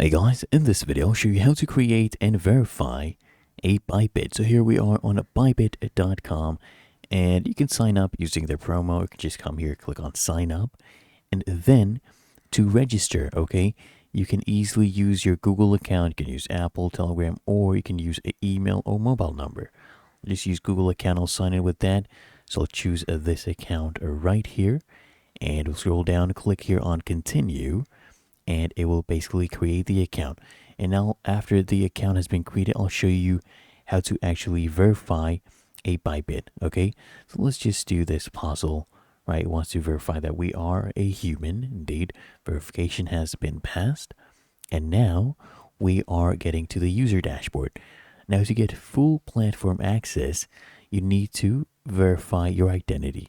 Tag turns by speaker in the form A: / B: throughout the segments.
A: Hey guys, in this video I'll show you how to create and verify a Bybit. So here we are on bybit.com and you can sign up using their promo. You can just come here, click on sign up, and then to register, okay, you can easily use your Google account. You can use Apple, Telegram, or you can use an email or mobile number. I'll just use Google account. I'll sign in with that. So I'll choose this account right here and we'll scroll down, click here on continue, and it will basically create the account. And now after the account has been created, I'll show you how to actually verify a Bybit. Okay, so let's just do this puzzle. Right, it wants to verify that we are a human. Indeed, verification has been passed, and now we are getting to the user dashboard. Now to get full platform access, you need to verify your identity.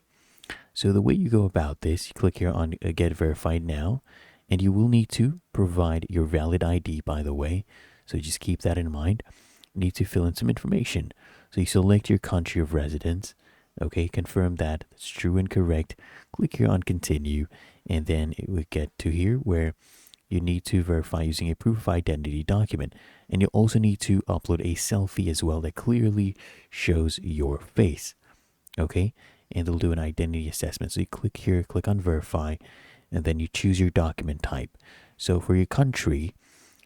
A: So the way you go about this, you click here on get verified now, and you will need to provide your valid ID, by the way. So just keep that in mind. You need to fill in some information. So you select your country of residence. Okay, confirm that it's true and correct. Click here on continue, and then it will get to here where you need to verify using a proof of identity document. And you also need to upload a selfie as well that clearly shows your face. Okay, and they'll do an identity assessment. So you click here, click on verify, and then you choose your document type. So for your country,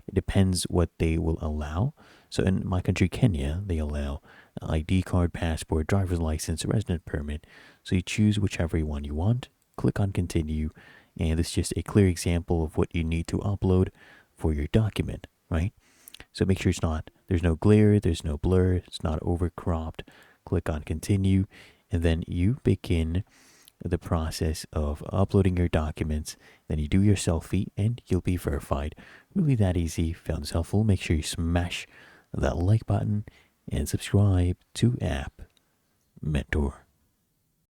A: it depends what they will allow. So in my country, Kenya, they allow ID card, passport, driver's license, resident permit. So you choose whichever one you want, click on continue, and this is just a clear example of what you need to upload for your document, right? So make sure there's no glare, there's no blur, it's not overcropped. Click on continue, and then you begin the process of uploading your documents. Then you do your selfie and you'll be verified. Really that easy. Found this helpful? Make sure you smash that like button and subscribe to App Mentor.